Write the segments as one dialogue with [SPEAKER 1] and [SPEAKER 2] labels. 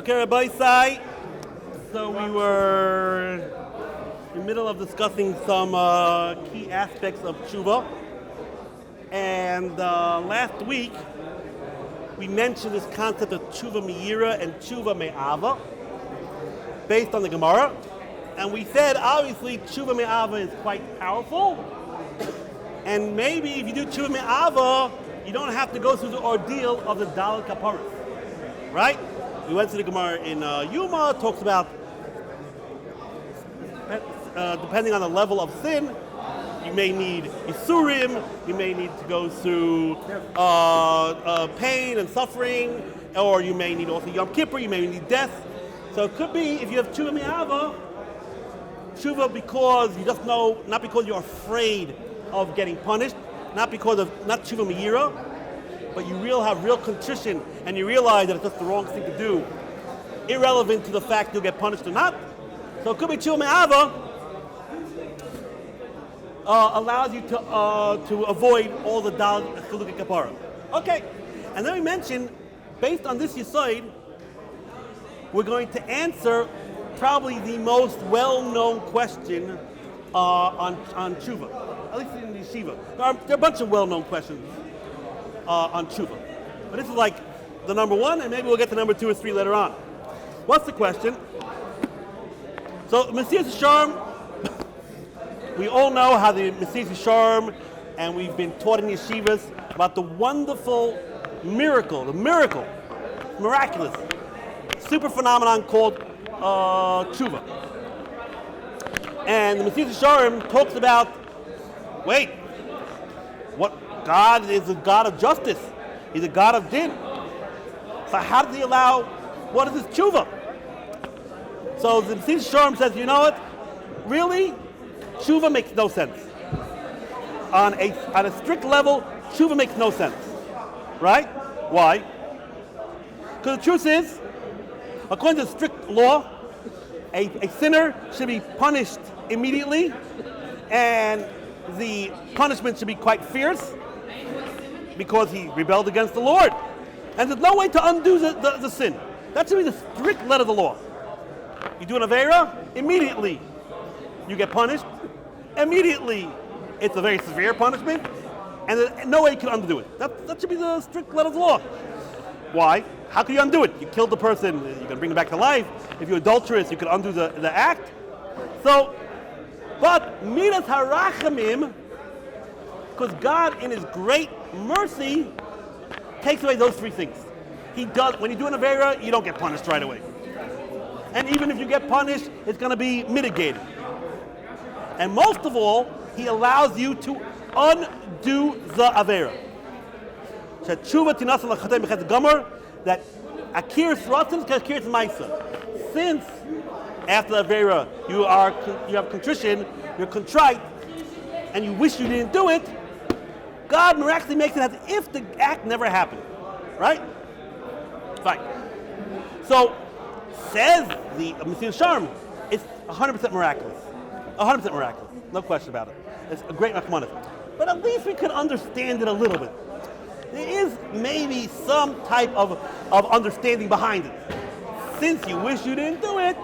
[SPEAKER 1] Okay, Rabbi Sai. So we were in the middle of discussing some key aspects of chuva. And last week, we mentioned this concept of chuva me'ira and chuva me'ava, based on the Gemara. And we said, obviously, chuva me'ava is quite powerful. And maybe if you do chuva me'ava, you don't have to go through the ordeal of the Daled Kaparos, right? We went to the Gemara in Yuma, talks about, depending on the level of sin, you may need Yisurim, you may need to go through pain and suffering, or you may need also Yom Kippur, you may need death. So it could be, if you have Tshuva Me'ava, Tshuva because you just know, not because you're afraid of getting punished, not Tshuva Me'ira, but you have real contrition and you realize that it's just the wrong thing to do, irrelevant to the fact you'll get punished or not. So it could be Tshuva Me'ava, allows you to avoid all the Dal Chilukei Kapara. Okay, and then we mentioned, based on this Yesod, we're going to answer probably the most well-known question on tshuva, at least in Yeshiva. There are a bunch of well-known questions on tshuva, but this is like the number one, and maybe we'll get to number 2 or 3 later on. What's the question? So, Mesilas Yesharim, we all know how the Mesilas Yesharim, and we've been taught in yeshivas about the wonderful miracle, miraculous, super phenomenon called chuva. And the Mesilas Yesharim talks about, God is a God of justice. He's a God of din. So how does he allow, what is this chuva? So the Mesilas Yesharim says, you know what? Really? Tshuva makes no sense. On a strict level, tshuva makes no sense. Right? Why? Because the truth is, according to strict law, a sinner should be punished immediately, and the punishment should be quite fierce because he rebelled against the Lord. And there's no way to undo the sin. That should be the strict letter of the law. You do an Aveira, immediately you get punished. Immediately, it's a very severe punishment, and there's no way you can undo it. That should be the strict letter of the law. Why? How can you undo it? You killed the person, you can bring him back to life. If you're adulterous, you can undo the act. So, but midas harachamim, because God in His great mercy takes away those 3 things. He does, when you do an Aveira, you don't get punished right away. And even if you get punished, it's going to be mitigated. And most of all, He allows you to undo the Aveira. That akir sratim akir ma'isa. Since after the Aveira you have contrition, you're contrite, and you wish you didn't do it, God miraculously makes it as if the act never happened. Right? Fine. So, says the Mesilas Yesharim, it's 100% miraculous. 100% miraculous. No question about it. It's a great Rahmanah. But at least we can understand it a little bit. There is maybe some type of understanding behind it. Since you wish you didn't do it,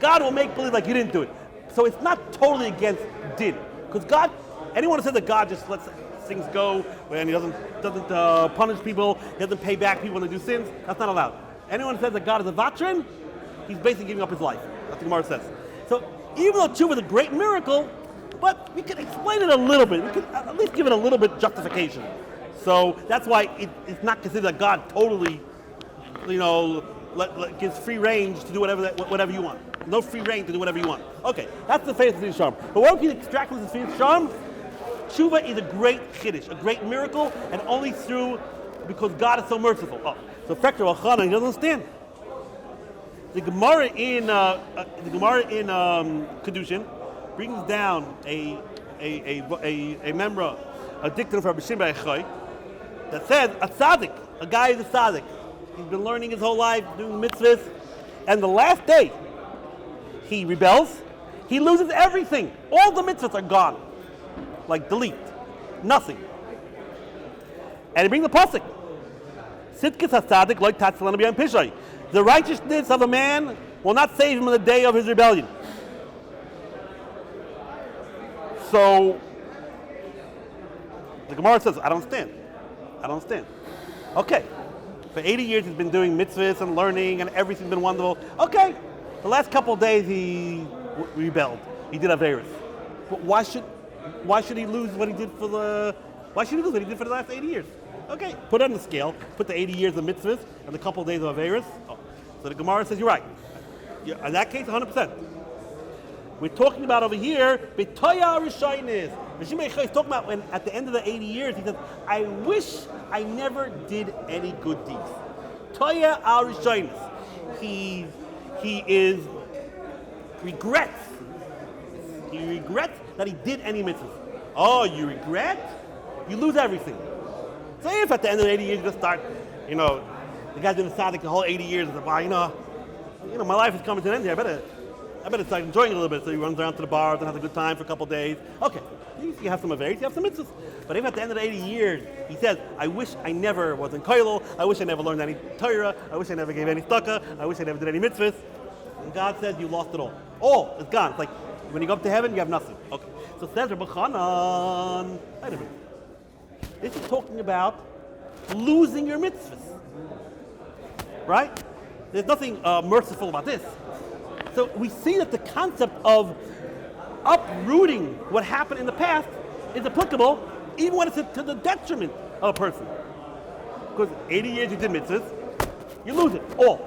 [SPEAKER 1] God will make believe like you didn't do it. So it's not totally against din. Because God, anyone who says that God just lets things go and He doesn't punish people, He doesn't pay back people when they do sins, that's not allowed. Anyone who says that God is a vatrin, he's basically giving up his life. That's what the Gemara says. So even though tshuva is a great miracle, but we can explain it a little bit. We can at least give it a little bit justification. So that's why it's not considered that God totally, gives free range to do whatever you want. No free range to do whatever you want. Okay, that's the faith of Mesilas Yesharim. But what we can extract from this Mesilas Yesharim, tshuva is a great chiddush, a great miracle, and only because God is so merciful. So Fekter Al-Chana, he doesn't understand. The Gemara in Kedushin brings down a memra, a dictum from Rabbi Shimon Bar Yochai, that says a tzaddik, a guy is a tzaddik. He's been learning his whole life, doing mitzvahs, and the last day he rebels, he loses everything. All the mitzvahs are gone, like delete, nothing. And he brings the pasuk. Sitkis hasadik loy tatzalana b'yam pishay. The righteousness of a man will not save him on the day of his rebellion. So, the Gemara says, I don't understand. Okay, for 80 years he's been doing mitzvahs and learning and everything's been wonderful. Okay, the last couple of days he rebelled. He did Averis. But why should he lose what he did for the last 80 years? Okay, put it on the scale, put the 80 years of mitzvahs and the couple of days of Averis. Oh. So the Gemara says, you're right. In that case, 100%. We're talking about over here, B'toya Rishaynis. Rashi Meichai is talking about when at the end of the 80 years, he says, I wish I never did any good deeds. Toya al Rishaynis. He regrets that he did any mitzvahs. Oh, you regret? You lose everything. So if at the end of the 80 years you just start, the guy's been tzaddik the whole 80 years and says, wow, my life is coming to an end here. I better start enjoying it a little bit. So he runs around to the bars and has a good time for a couple of days. Okay, you have some averis, you have some mitzvahs. But if at the end of the 80 years he says, I wish I never was in koilel, I wish I never learned any Torah, I wish I never gave any tzedakah, I wish I never did any mitzvahs, and God says you lost it all. All, it's gone. It's like when you go up to heaven, you have nothing. Okay, so says Rabbi Chanan, wait a minute. This is talking about losing your mitzvahs, right? There's nothing merciful about this. So we see that the concept of uprooting what happened in the past is applicable even when it's to the detriment of a person. Because 80 years you did mitzvahs, you lose it all.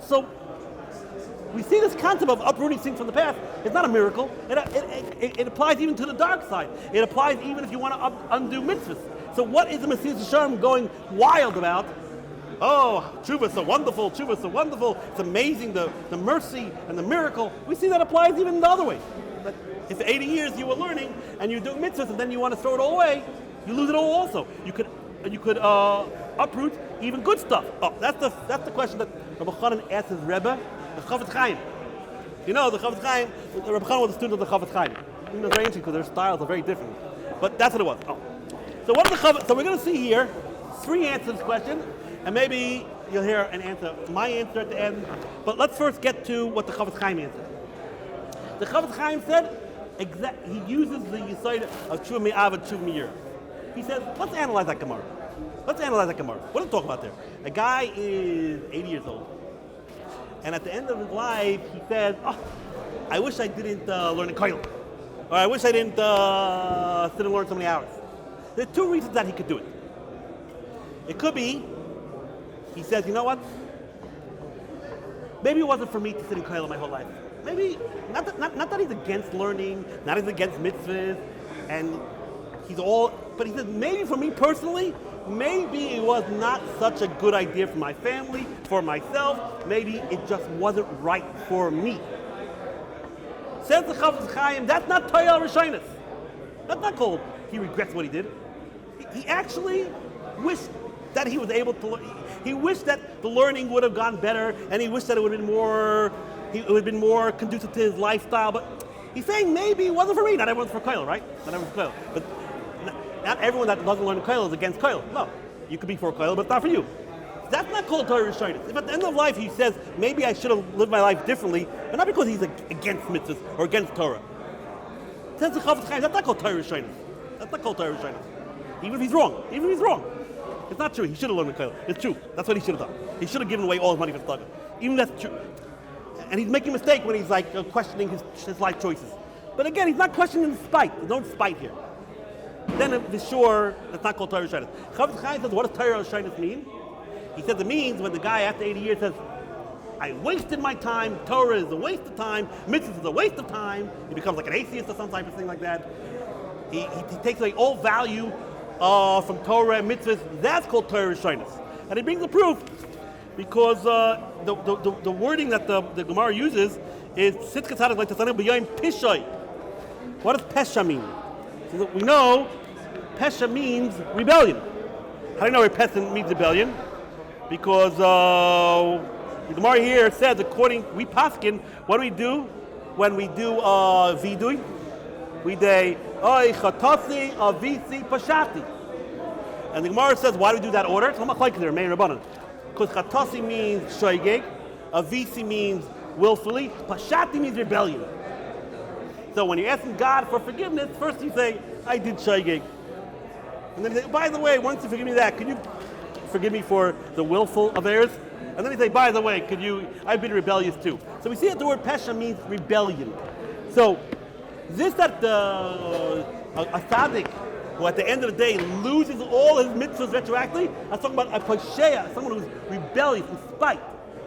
[SPEAKER 1] So we see this concept of uprooting things from the past. It's not a miracle. It applies even to the dark side. It applies even if you want to undo mitzvahs. So what is the Mesilas Yesharim going wild about? Oh, chuva is so wonderful, it's amazing, the mercy and the miracle. We see that applies even the other way. That if 80 years you were learning and you do mitzvahs and then you want to throw it all away, you lose it all also. You could uproot even good stuff. Oh, that's the question that Rabbi Chanan asked his Rebbe, the Chofetz Chaim. The Chofetz Chaim, Rabbi Chanan was a student of the Chofetz Chaim. It's very interesting because their styles are very different. But that's what it was. Oh. So what is the Chofetz? So we're going to see here 3 answers to this question. And maybe you'll hear an answer, my answer at the end. But let's first get to what the Chofetz Chaim answered. The Chofetz Chaim said, he uses the Yesod of chuva me'av and chuva me'ir. He says, let's analyze that Gemara. What are we talking about there? A guy is 80 years old. And at the end of his life, he says, I wish I didn't learn a koil. Or I wish I didn't sit and learn so many hours. There are 2 reasons that he could do it. It could be, he says, you know what? Maybe it wasn't for me to sit in koilel my whole life. Maybe, not that he's against learning, not that he's against mitzvahs, and but he says, maybe for me personally, maybe it was not such a good idea for my family, for myself, maybe it just wasn't right for me. Says the Chofetz Chaim, that's not Toya Rishaynis. That's not called he regrets what he did. He actually wished that he was able to learn. He wished that the learning would have gone better, and he wished that it would have been more conducive to his lifestyle. But he's saying maybe it wasn't for me. Not everyone's for koilel, right? Not everyone's for koilel. But not everyone that doesn't learn koilel is against koilel. No, you could be for koilel, but it's not for you. That's not called Torah Rishaynis. If at the end of life he says, maybe I should have lived my life differently, but not because he's against mitzvahs or against Torah. Says the Chofetz Chaim, that's not called Torah Rishaynis. That's not called Torah Rishaynis. Even if he's wrong. It's not true. He should have learned the koilel. It's true. That's what he should have done. He should have given away all his money for tzedakah. Even that's true. And he's making a mistake when he's like questioning his life choices. But again, he's not questioning spite. There's no spite here. Then for sure, that's not called Torah Rishaynis. Chofetz Chaim says, what does Torah Rishaynis mean? He says it means when the guy after 80 years says, I wasted my time, Torah is a waste of time, mitzvahs is a waste of time, he becomes like an atheist or some type of thing like that. He takes away all value from Torah and mitzvahs. That's called Torah Rishaynis. And he brings the proof because the wording that the Gemara uses is Sitka Tzadik like Tzadik B'Yom Pishay. What does Pesha mean? So we know Pesha means rebellion. How do you know where Pesha means rebellion? Because the Gemara here says, we paskin, what do we do when we do vidui? We say, oy chatasi avisi pashati. And the Gemara says, why do we do that order? So I'm not like there, main rabbanon. Because chatasi means shoygeg, Avisi means willfully. Pashati means rebellion. So when you're asking God for forgiveness, first you say, I did shaygig. And then you say, by the way, once you forgive me that, could you forgive me for the willful affairs? And then you say, by the way, I've been rebellious too. So we see that the word pesha means rebellion. So this that a tzaddik, who at the end of the day loses all his mitzvahs retroactively, I'm talking about a posheya, someone who's rebellious in spite.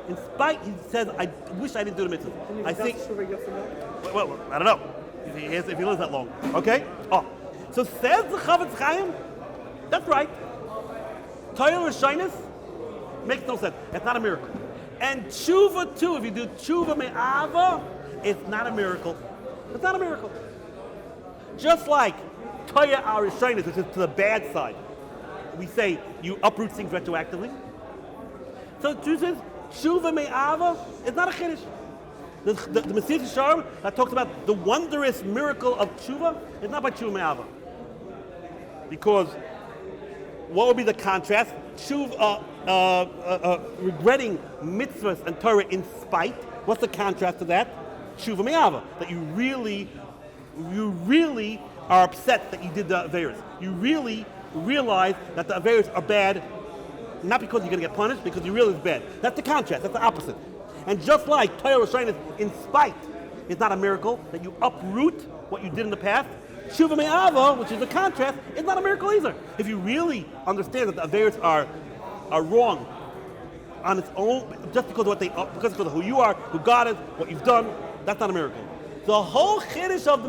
[SPEAKER 1] In spite, he says, I wish I didn't do the mitzvahs. I think, well, I don't know if he lives that long. Okay? So says the Chofetz Chaim, that's right. Torah Shyness makes no sense. It's not a miracle. And chuva too, if you do chuva me'ava, it's not a miracle. It's not a miracle. Just like Torah Shyness, which is to the bad side, we say you uproot things retroactively. So the truth is, chuva me'ava is not a chiddush. The mitzvahs Sharm that talks about the wondrous miracle of chuva is not by chuva me'ava. Because what would be the contrast? Chuva, regretting mitzvahs and Torah in spite. What's the contrast to that? Chuva me'ava, that you really are upset that you did the averos. You really realize that the averos are bad, not because you're going to get punished, because you realize it's bad. That's the contrast. That's the opposite. And just like Torah Shyness in spite is not a miracle, that you uproot what you did in the past, Shuva Me'ava, which is the contrast, is not a miracle either. If you really understand that the averos are wrong on its own, just because of because of who you are, who God is, what you've done, that's not a miracle. The whole chiddush of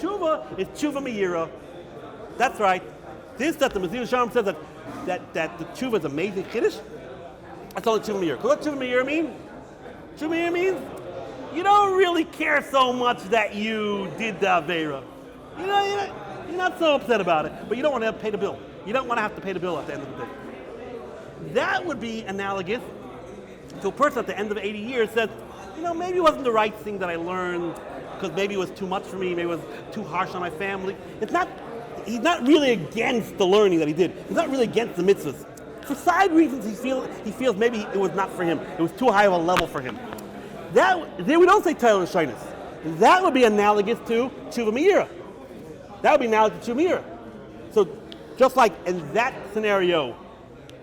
[SPEAKER 1] tshuva is tshuva me'ira. That's right. This that the mitzvahs Sharm says that the tshuva is amazing chiddush. That's all the tshuva me'ira. What tshuva me'ira mean? Tshuva me'ira means you don't really care so much that you did the avera. You're not so upset about it, but you don't want to have to pay the bill. You don't want to have to pay the bill at the end of the day. That would be analogous to a person at the end of 80 years says, maybe it wasn't the right thing that I learned because maybe it was too much for me, maybe it was too harsh on my family. He's not really against the learning that he did. He's not really against the mitzvahs. For side reasons, he feels maybe it was not for him. It was too high of a level for him. There we don't say Torah Shyness. That would be analogous to tshuva me'ira. That would be analogous to tshuva me'ira. So just like in that scenario,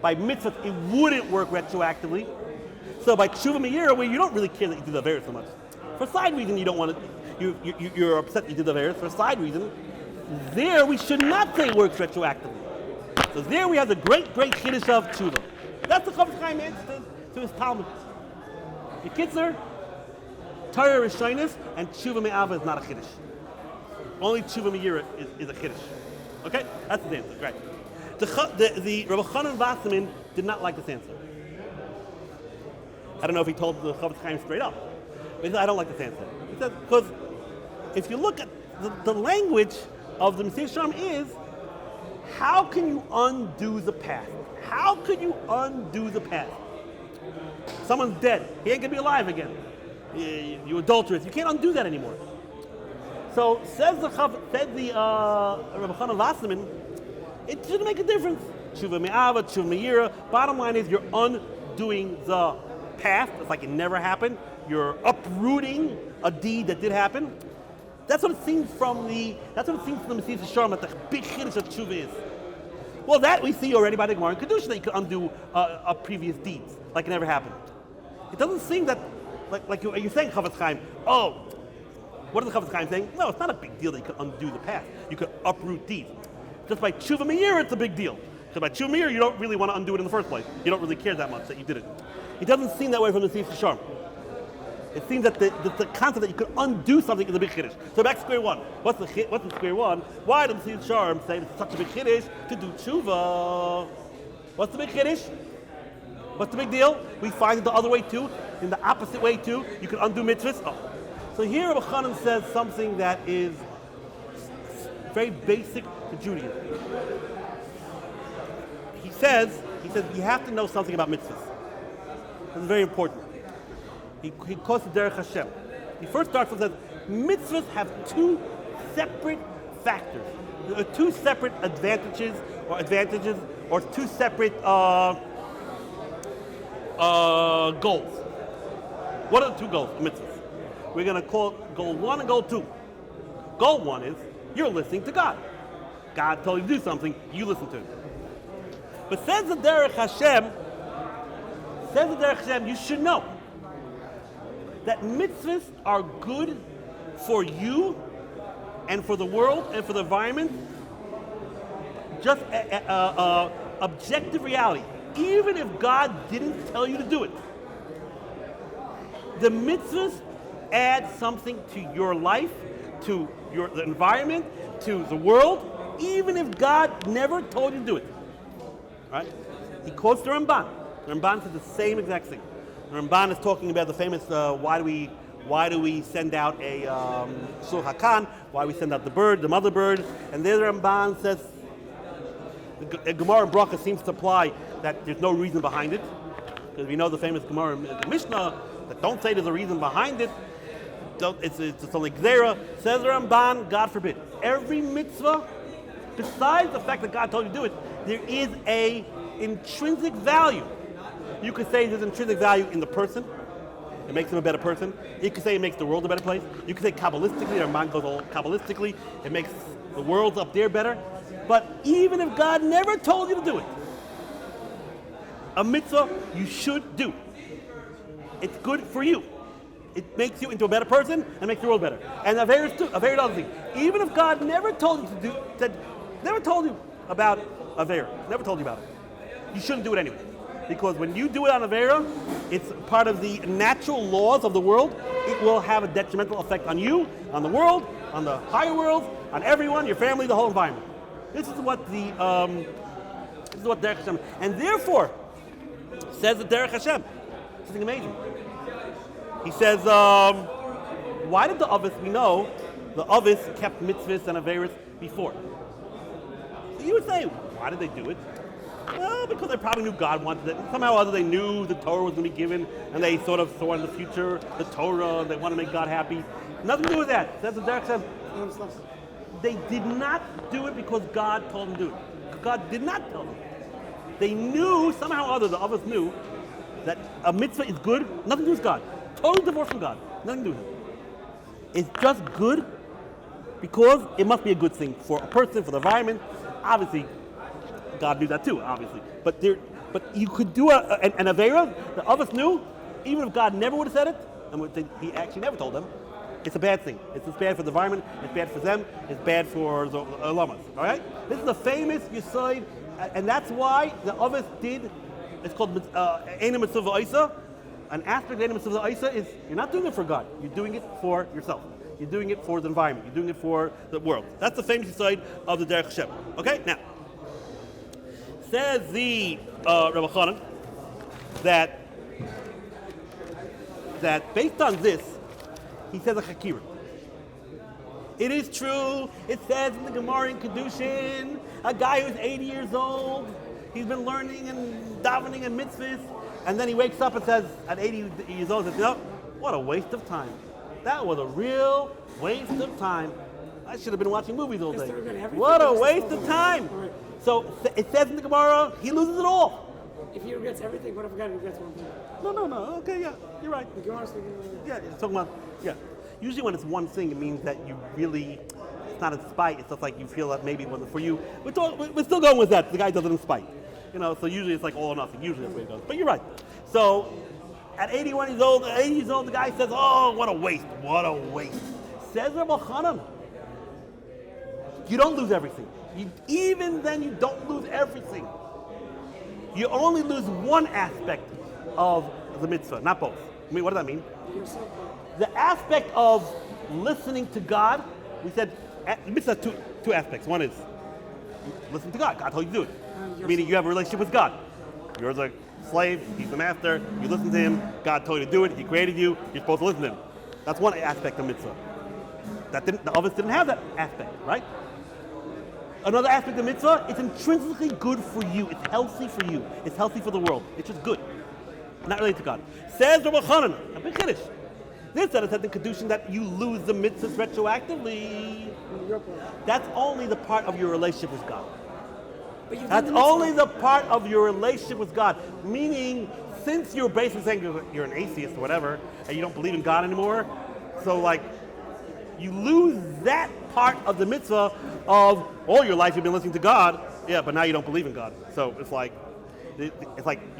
[SPEAKER 1] by mitzvahs, it wouldn't work retroactively. So by tshuva me'ira, where you don't really care that you did the averos so much. For side reason, you don't want to. You're upset that you did the averos. For side reason, there we should not say it works retroactively. So there we have the great chiddush of tshuva. That's the Chofetz Chaim answer to his Talmud. The Kitzur, Torah Shyness and tshuva me'ava is not a chiddush. Only tshuva me'ira is a chiddush. Okay, that's the answer. Great. The Rabbi Chanan Wasserman did not like this answer. I don't know if he told the Chofetz Chaim straight up, but he said, I don't like this answer. He said, because if you look at the language of the mitzvahs Sharm is, how can you undo the past? How could you undo the past? Someone's dead. He ain't going to be alive again. You adulteress. You can't undo that anymore. So says the Rabbi Chanan Wasserman, it shouldn't make a difference. Tshuva me'ava, tshuva me'ira. Bottom line is you're undoing the past. It's like it never happened. You're uprooting a deed that did happen. That's what it seems from the mitzvahs Sharm that the big chiddush of tshuva is. Well, that we see already by the Gemara in Kedusha that you could undo a previous deeds like it never happened. It doesn't seem that like you're saying, Chofetz Chaim. Oh, what is the Chofetz Chaim saying? No, it's not a big deal that you could undo the past. You could uproot deeds. Just by tshuva me'ira, it's a big deal. Because by tshuva me'ira, you don't really want to undo it in the first place. You don't really care that much that you did it. It doesn't seem that way from the mitzvahs Sharm. It seems that the concept that you could undo something is a big chiddush. So back to square one. What's the square one? Why does the mitzvahs Sharm say it's such a big chiddush to do tshuva? What's the big chiddush? What's the big deal? We find it the other way too, in the opposite way too. You can undo mitzvahs. So here Rabbi Chanan says something that is very basic to Judaism. He says you have to know something about mitzvahs. This is very important. He quotes the Derech Hashem. He first starts with says mitzvahs have two separate factors, two separate advantages, or two separate goals. What are the two goals, the mitzvahs? We're going to call goal 1 and goal 2. Goal 1 is you're listening to God. God told you to do something, you listen to it. But says the Derech Hashem, you should know that mitzvahs are good for you and for the world and for the environment. Just objective reality. Even if God didn't tell you to do it, the mitzvahs add something to your life, to the environment, to the world, even if God never told you to do it. Right? He quotes the Ramban. The Ramban says the same exact thing. The Ramban is talking about the famous why do we send out a shul hakan? Why do we send out the mother bird? And there the Ramban says the Gemara and Bracha seems to imply that there's no reason behind it, because we know the famous Gemara in the Mishnah that don't say there's a reason behind it. It's only Gzera. Says the Ramban, God forbid. Every mitzvah, besides the fact that God told you to do it, there is a intrinsic value. You could say there's intrinsic value in the person. It makes him a better person. You could say it makes the world a better place. You could say Kabbalistically, the Ramban goes all Kabbalistically, it makes the world up there better. But even if God never told you to do it, a mitzvah you should do. It's good for you. It makes you into a better person and makes the world better. And Aveira too. Aveira does thing. Even if God never told you never told you about Aveira, never told you about it, you shouldn't do it anyway. Because when you do it on Aveira, it's part of the natural laws of the world. It will have a detrimental effect on you, on the world, on the higher world, on everyone, your family, the whole environment. This is what Derech Hashem, and therefore says the Derech Hashem. Something amazing. He says, why did the Avos, we know the Avos kept mitzvahs and Averis before. So you would say, why did they do it? Well, because they probably knew God wanted it. Somehow or other they knew the Torah was going to be given, and they sort of saw in the future the Torah, and they want to make God happy. Nothing to do with that. Says the Derech Hashem. They did not do it because God told them to do it. God did not tell them. They knew, somehow or other, the Avos knew that a mitzvah is good, nothing to do with God. Totally divorced from God. Nothing to do with it. It's just good because it must be a good thing for a person, for the environment. Obviously, God knew that too, obviously. But you could do an Aveira, the Avos knew, even if God never would have said it, and he actually never told them, it's a bad thing. It's bad for the environment, it's bad for them, it's bad for the Lamas. All right? This is the famous Yesod, and that's why the Avos did, it's called Eina Mitzvah Isa. An aspect of Eina Mitzvah Isa is you're not doing it for God, you're doing it for yourself. You're doing it for the environment, you're doing it for the world. That's the famous Yesod of the Derech Hashem. Okay? Now, says the Rabbi Chanan that based on this, he says a Chakira. It is true, it says in the Gemara in Kedushin, a guy who's 80 years old, he's been learning and davening and mitzvahs, and then he wakes up and says, at 80 years old, he says, no, what a waste of time. That was a real waste of time. I should have been watching movies all day. What a waste of time. So it says in the Gemara, he loses it all.
[SPEAKER 2] If he regrets everything, what if a guy regrets one thing?
[SPEAKER 1] No. Okay, yeah, you're right.
[SPEAKER 2] The Gemara's thinking
[SPEAKER 1] yeah, it's talking about, yeah. Usually when it's one thing, it means that you really, it's not in spite. It's just like you feel that maybe it wasn't for you. We're still going with that. The guy does it in spite. So usually it's like all or nothing. Usually that's the way it goes. But you're right. So at 80 years old, the guy says, oh, what a waste. What a waste. Says Rabbi Chanan, you don't lose everything. Even then, you don't lose everything. You only lose one aspect of the mitzvah, not both. I mean, what does that mean? The aspect of listening to God, we said, the mitzvah has two aspects. One is listen to God. God told you to do it. Meaning you have a relationship with God. You're the slave, he's the master, you listen to him, God told you to do it, he created you, you're supposed to listen to him. That's one aspect of mitzvah. The Avos didn't have that aspect, right? Another aspect of mitzvah, it's intrinsically good for you. It's healthy for you. It's healthy for the world. It's just good. Not related to God. Says Rabbi Chanan, a big Kiddush. This said in Kedushin that you lose the mitzvahs retroactively. That's only the part of your relationship with God. That's only the part of your relationship with God. Meaning, since you're basically saying you're an atheist or whatever, and you don't believe in God anymore, so like, you lose that part of the mitzvah of all your life you've been listening to God, yeah, but now you don't believe in God. So it's like you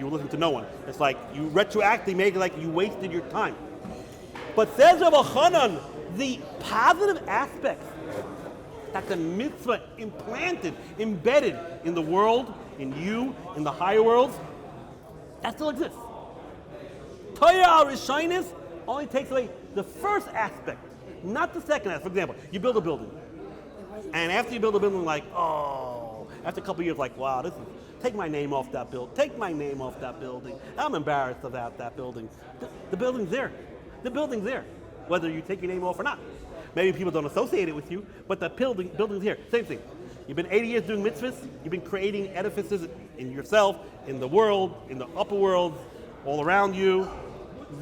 [SPEAKER 1] were listening to no one. It's like you retroactively make it like you wasted your time. But says Rabbi Chanan, the positive aspects that the mitzvah implanted, embedded in the world, in you, in the higher worlds, that still exists. Torah al-Rishainis only takes away the first aspect, not the second aspect. For example, you build a building. And after you build a building, like, oh, after a couple of years, like, wow, take my name off that building. Take my name off that building. I'm embarrassed about that building. The building's there. The building's there, whether you take your name off or not. Maybe people don't associate it with you, but the building's here. Same thing. You've been 80 years doing mitzvahs. You've been creating edifices in yourself, in the world, in the upper world, all around you.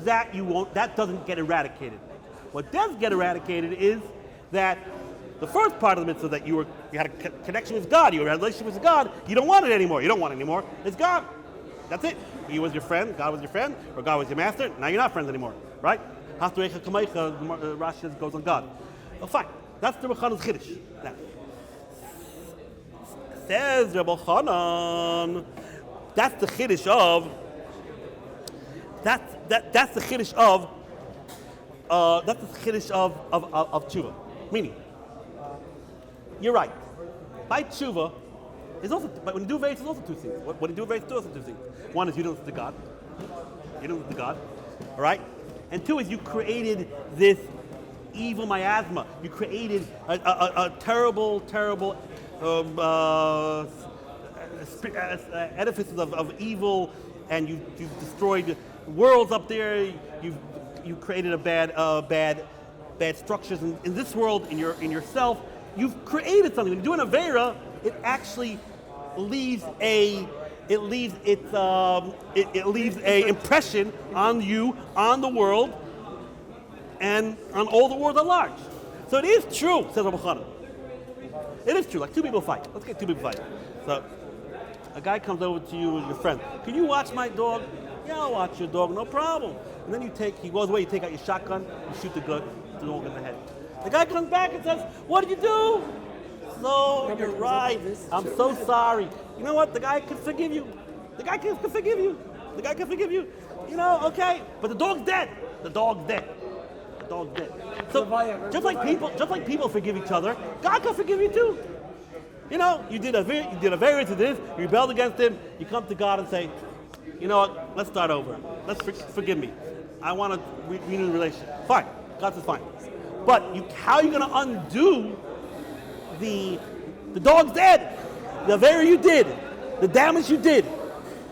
[SPEAKER 1] That doesn't get eradicated. What does get eradicated is that the first part of the mitzvah that you had a connection with God, you had a relationship with God, you don't want it anymore. You don't want it anymore. It's God. That's it. He was your friend, God was your friend, or God was your master. Now you're not friends anymore, right? Rashi goes on God. Oh, fine. That's the Rabbi Chanan's chiddush. Now, says Rabbi Chanan, that's the chiddush of. That's the chiddush of. That's the chiddush of chuva. Meaning, you're right. By chuva, but when you do veis, it's also two things. When you do veis, it's also two things. One is you don't listen to God. You don't listen to God. All right? And two is you created this evil miasma. You created a terrible edifices of evil, and you've destroyed worlds up there. You've created a bad structures in this world, in yourself. You've created something. When you do an avera, it actually leaves a impression on you, on the world, and on all the world at large. So it is true, says Rabbi Chanan. It is true. Like two people fight. Let's get two people fight. So a guy comes over to you with your friend. Can you watch my dog? Yeah, I'll watch your dog, no problem. And then he goes away, you take out your shotgun, you shoot the dog in the head. The guy comes back and says, what did you do? No, you're right. I'm so sorry. You know what? The guy can forgive you. The guy can forgive you. The guy can forgive you. You know, okay. But the dog's dead. The dog's dead. The dog's dead. So just like people forgive each other, God can forgive you too. You know, you did a variance to this, you rebelled against him, you come to God and say, you know what, let's start over. Forgive me. I want to renew the relationship. Fine. God says fine. But how are you going to undo the dog's dead? The very you did, the damage you did.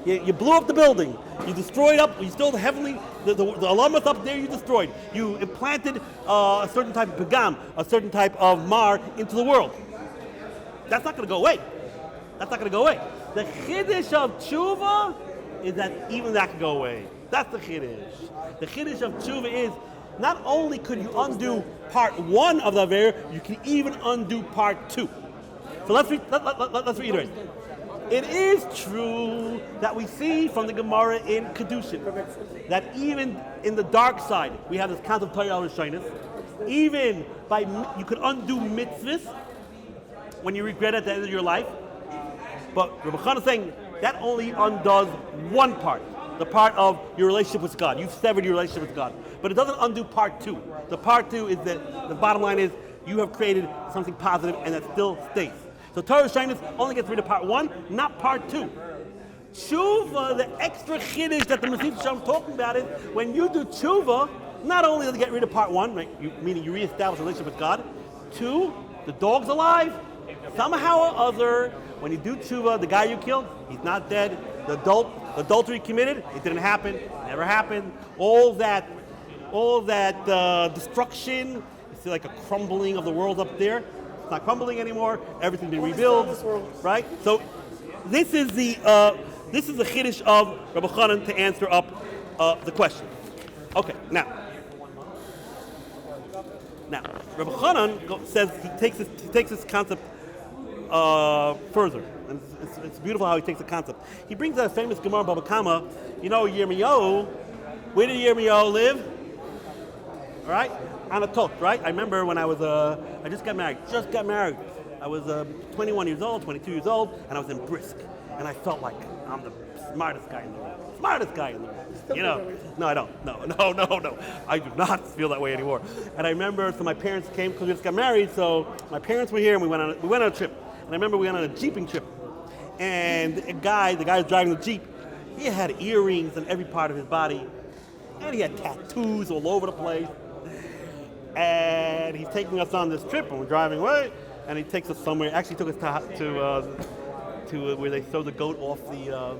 [SPEAKER 1] You blew up the building. You destroyed you stole the heavenly, the alamas up there you destroyed. You implanted a certain type of pagam, a certain type of mar into the world. That's not going to go away. That's not going to go away. The chiddush of tshuva is that even that can go away. That's the chiddush. The chiddush of tshuva is not only could you undo part one of the avera, you can even undo part two. So let's reiterate. It is true that we see from the Gemara in Kedushin that even in the dark side, we have this concept of Torah al-Rishainis. Even you could undo mitzvahs when you regret at the end of your life. But Rabbi Chanan is saying that only undoes one part, the part of your relationship with God. You've severed your relationship with God. But it doesn't undo part two. The part two is that the bottom line is you have created something positive and that still stays. So Torah Shainis only gets rid of part one, not part two. Chuva, the extra chiddush that the Mashiach is talking about is when you do chuva, not only does it get rid of part one, right, meaning you reestablish a relationship with God, two, the dog's alive. Somehow or other, when you do tshuva, the guy you killed, he's not dead. The adultery committed, it didn't happen, never happened. All that destruction, you see like a crumbling of the world up there. It's not crumbling anymore. Everything's been rebuilt, right? So this is the chiddush of Rabbi Chanan to answer up the question. Okay, now Rabbi Chanan says he takes this concept further, And it's beautiful how he takes the concept. He brings that famous Gemara Baba Kama. You know Yirmiyahu. Where did Yirmiyahu live? All right, on a tot, right? I remember when I was I just got married. I was 21 years old, 22 years old, and I was in Brisk, and I felt like I'm the smartest guy in the room. You know? No, I don't. No. I do not feel that way anymore. And I remember, so my parents came because we just got married. So my parents were here, and we went on a trip. And I remember we went on a jeeping trip, and the guy was driving the jeep. He had earrings on every part of his body, and he had tattoos all over the place. And he's taking us on this trip, and we're driving away. And he takes us somewhere. Actually, took us to where they throw the goat off the.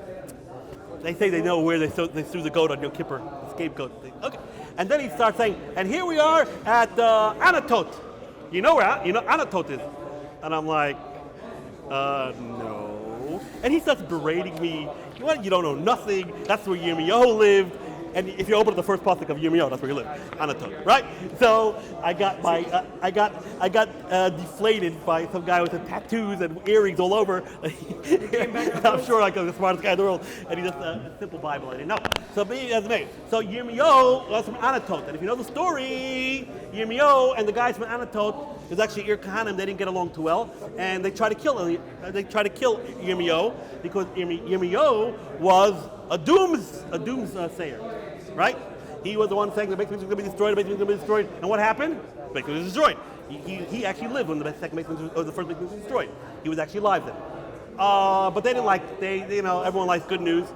[SPEAKER 1] They say they know where they threw the goat on Yom Kippur, the scapegoat thing. Okay, and then he starts saying, and here we are at Anatot. You know where Anatot is? And I'm like, no. And he starts berating me. You don't know nothing. That's where Yirmiyahu lived. And if you open up the first pasuk of Yirmiyahu, that's where you live, Anatot, right? So I got deflated by some guy with the tattoos and earrings all over. I'm sure I'm the smartest guy in the world, and he just a simple Bible I didn't know. So So Yirmiyahu was from Anatot, and if you know the story, Yirmiyahu and the guys from Anatot, it was actually Ir Kahanim. They didn't get along too well, and they tried to kill Yirmiyahu because Yirmiyahu was a doomsayer. Right? He was the one saying the Beit Hamikdash is going to be destroyed, the Beit Hamikdash is going to be destroyed. And what happened? The Beit Hamikdash was destroyed. He actually lived when the first Beit Hamikdash was destroyed. He was actually alive then. But they didn't like, everyone likes good news,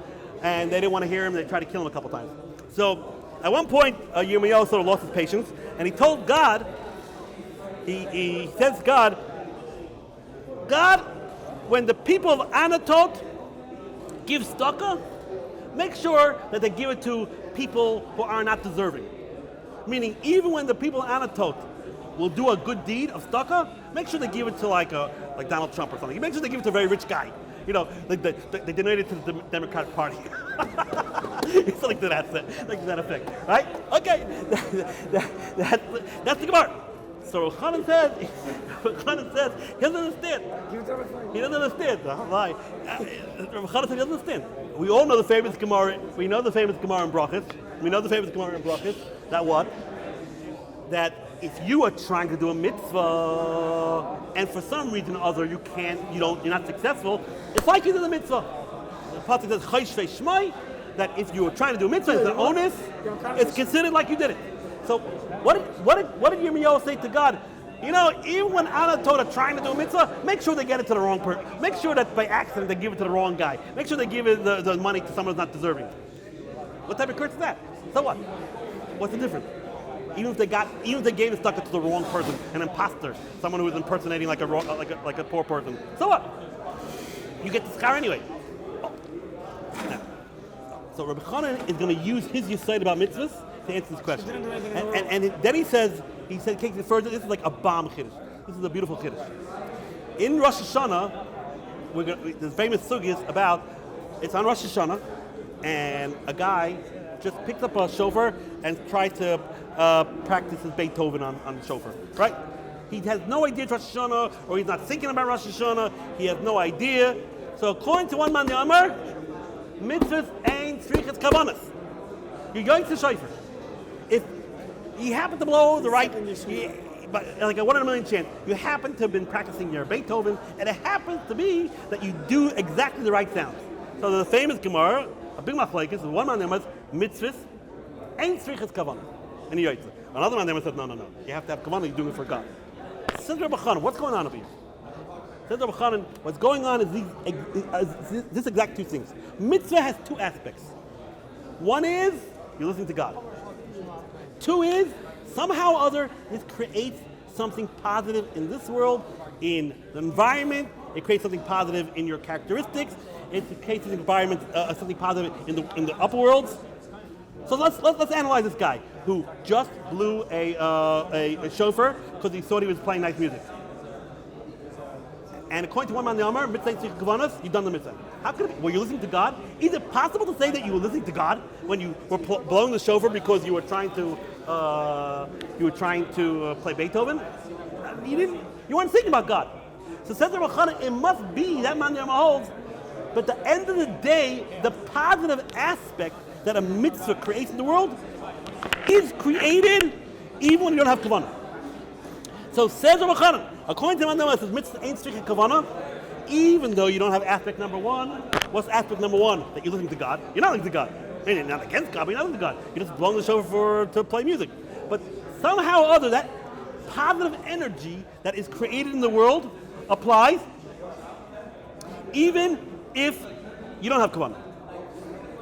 [SPEAKER 1] and they didn't want to hear him. They tried to kill him a couple times. So at one point, Yirmiyahu sort of lost his patience, and he told God, he says, God, when the people of Anatot give tzedakah, make sure that they give it to people who are not deserving. Meaning, even when the people of Anatot will do a good deed of tzedakah, make sure they give it to like Donald Trump or something. Make sure they give it to a very rich guy. They donate it to the Democratic Party. Something to that effect, right? Okay, that's the Gemara. So Chaim says, he doesn't understand. He doesn't understand. Chaim says he doesn't understand. We all know the famous Gemara. We know the famous Gemara in Brachos. That what? That if you are trying to do a mitzvah and for some reason or other you're not successful, it's like you did the mitzvah. The pasuk says Chayshvei Shmai, that if you are trying to do a mitzvah, it's an onus. It's considered like you did it. So what did Yirmiyahu say to God? Even when Anatot are trying to do a mitzvah, make sure they get it to the wrong person. Make sure that by accident they give it to the wrong guy. Make sure they give it the money to someone who's not deserving. What type of curse is that? So what? What's the difference? Even if they gave the tzedakah to the wrong person, an imposter, someone who was impersonating like a poor person. So what? You get the schar anyway. So Rabbi Chanan is going to use his yesod about mitzvahs to answer this question. And then he takes it further. This is like a bomb chiddush. This is a beautiful chiddush. In Rosh Hashanah, the famous sugya is about, it's on Rosh Hashanah, and a guy just picks up a shofar and tries to practice his Beethoven on the shofar, right? He has no idea it's Rosh Hashanah, or he's not thinking about Rosh Hashanah. He has no idea. So according to one man, the Amar, mitzvahs ain't tzrichas kavanas. You're going to shofar. If you happen to blow the right, but like a 1 in a million chance, you happen to have been practicing your Beethoven, and it happens to be that you do exactly the right sound. So the famous Gemara, a big machlokes, is one man there mitzvahs ain't tzrichas kavanas. And he writes it. Another man there said, no. You have to have kavanah, you're doing it for God. Says Rabbi Chanan, what's going on over here? Says Rabbi Chanan, what's going on is this exact two things. Mitzvah has two aspects. One is, you're listening to God. Two is, somehow or other, this creates something positive in this world, in the environment. It creates something positive in your characteristics. It creates an environment, something positive in the upper worlds. So let's analyze this guy who just blew a shofar because he thought he was playing nice music. And according to one man, the Amar, you've done the mitzvah. How could it be? Were you listening to God? Is it possible to say that you were listening to God when you were blowing the shofar because you were trying to play Beethoven? You weren't thinking about God. So says the Rosh it must be that man holds. But at the end of the day, the positive aspect that a mitzvah creates in the world is created even when you don't have kavanah. So says the Rosh according to the it says mitzvah ain't strict kavanah, even though you don't have aspect number one. What's aspect number one? That you're listening to God. You're not listening to God. You're not against God, but you're not listening to God. You're just blowing the shofar to play music. But somehow or other, that positive energy that is created in the world applies even if you don't have kavanah.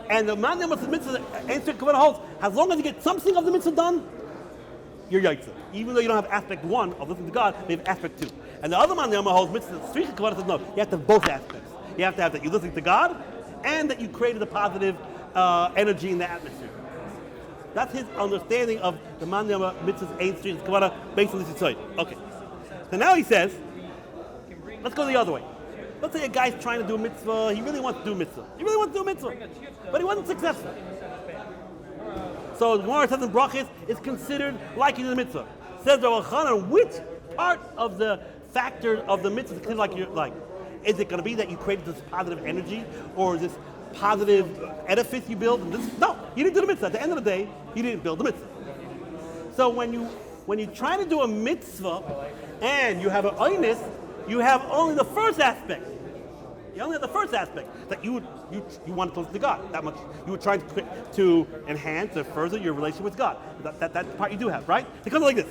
[SPEAKER 1] And the man that mitzvah ain't kavanah holds, as long as you get something of the mitzvah done, you're yaitza. Even though you don't have aspect one of listening to God, you have aspect two. And the other man that holds mitzvah stricha kavanah says no, you have to have both aspects. You have to have that you're listening to God and that you created a positive energy in the atmosphere. That's his understanding of the man mitzvahs ain't stricha kavanah based on this insight. Okay. So now he says, let's go the other way. Let's say a guy's trying to do a mitzvah, he really wants to do a mitzvah. But he wasn't successful. So the Gemara says in Brachis, it's considered like he did a mitzvah. Says the Rosh which part of the factor of the mitzvah is considered like you're like? Is it going to be that you created this positive energy, or this positive edifice you build? No, you didn't do the mitzvah. At the end of the day, you didn't build the mitzvah. So when you try to do a mitzvah and you have an oinus, you have only the first aspect. You only have the first aspect that you wanted to listen to God that much. You were trying to enhance or further your relationship with God. That part you do have, right? It comes like this.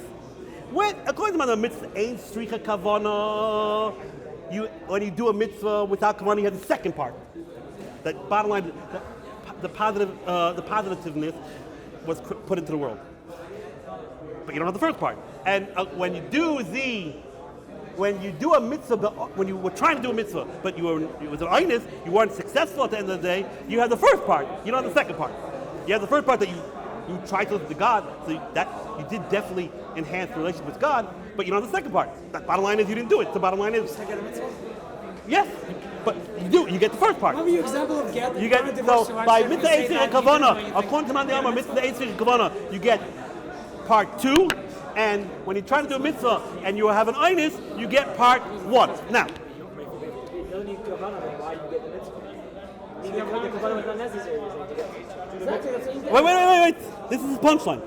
[SPEAKER 1] According to the mitzvah, ain't stricha kavanah. When you do a mitzvah without kavanah, you have the second part. That bottom line, the positiveness was put into the world. But you don't have the first part. And when you do a mitzvah, when you were trying to do a mitzvah, but it was an aynus, you weren't successful at the end of the day, you have the first part, you don't have the second part. You have the first part that you tried to listen to God, so that you did definitely enhance the relationship with God, but you don't have the second part. The bottom line is you didn't do it. The bottom line is... Yes, but you get the first part.
[SPEAKER 2] What were your example of get?
[SPEAKER 1] You get, so by mitzvah eitzir kavanah, according to Mandi Amar, mitzvah eitzir kavanah, you get part 2, and when you try to do a mitzvah and you have an aynus, you get part 1. Now,
[SPEAKER 3] You don't need kavanah, why you get the mitzvah? The kavanah was not necessary.
[SPEAKER 1] wait. This is the punchline.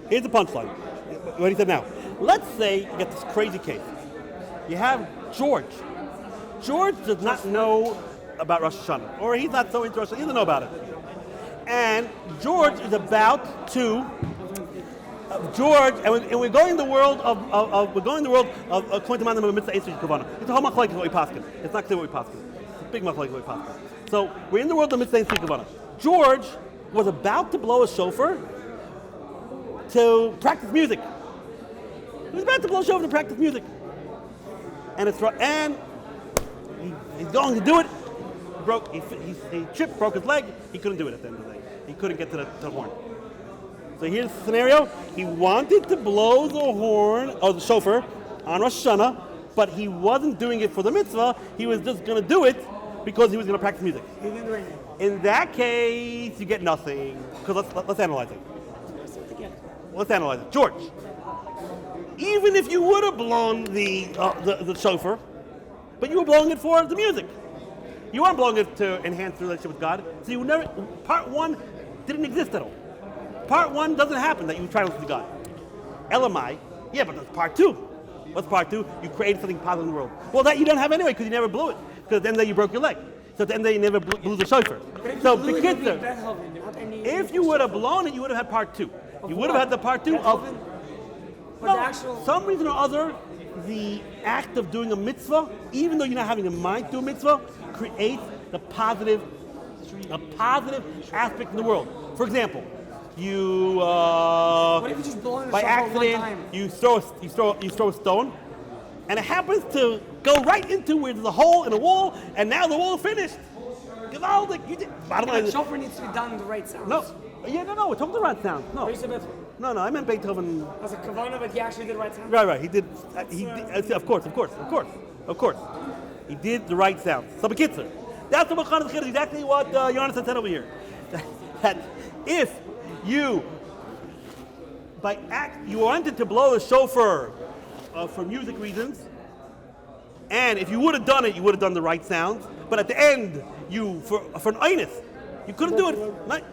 [SPEAKER 1] Here's the punchline. What he said now. Let's say you get this crazy case. You have George. George does not know about Rosh Hashanah, or he's not so into Rosh Hashanah, he doesn't know about it. And George is about to and we're going the world of according to Manam Mitzvah Eitzir Kavanah. It's a whole machlokes what we paskin. It's not clear what we paskin. It's a big machlokes what we paskin. So we're in the world of Mitzvah Eitzir Kavanah. George was about to blow a shofar to practice music. He was about to blow a shofar to practice music, and he's going to do it. He tripped, broke his leg. He couldn't do it at the end of the day. He couldn't get to the horn. So here's the scenario. He wanted to blow the horn, or the shofar, on Rosh Hashanah, but he wasn't doing it for the mitzvah. He was just going to do it because he was going to practice music.
[SPEAKER 2] He didn't do anything.
[SPEAKER 1] In that case, you get nothing. Because let's analyze it. Let's analyze it. George, even if you would have blown the shofar, but you were blowing it for the music, you weren't blowing it to enhance the relationship with God. So you never. Part 1 didn't exist at all. Part 1 doesn't happen that you try to listen to God. Elamai, yeah, but that's part 2. What's part 2? You created something positive in the world. Well, that you don't have anyway because you never blew it. Because then you broke your leg. So then you never blew the shofar.
[SPEAKER 2] So
[SPEAKER 1] if you would have blown it, you would have had part 2. You would have had the part 2 of... some reason or other, the act of doing a mitzvah, even though you're not having a mind to do a mitzvah, creates a positive aspect in the world. For example, you
[SPEAKER 2] what if you just blow in
[SPEAKER 1] by accident you throw a stone, and it happens to go right into where there's a hole in a wall, and now the wall is finished. Gewaldig. You did.
[SPEAKER 2] The shofar needs to be done in the right sound.
[SPEAKER 1] No, we're talking the right sound. No, I meant Beethoven.
[SPEAKER 2] As a kavanah, but he actually did the right sound.
[SPEAKER 1] Right. He did. Of course. He did the right sound. So, b'kitzur, that's the Machana Chiddush, exactly what Yonasan said over here. That if you wanted to blow a shofar for music reasons, And if you would have done it, you would have done the right sounds. But at the end, for an einus, you couldn't do it.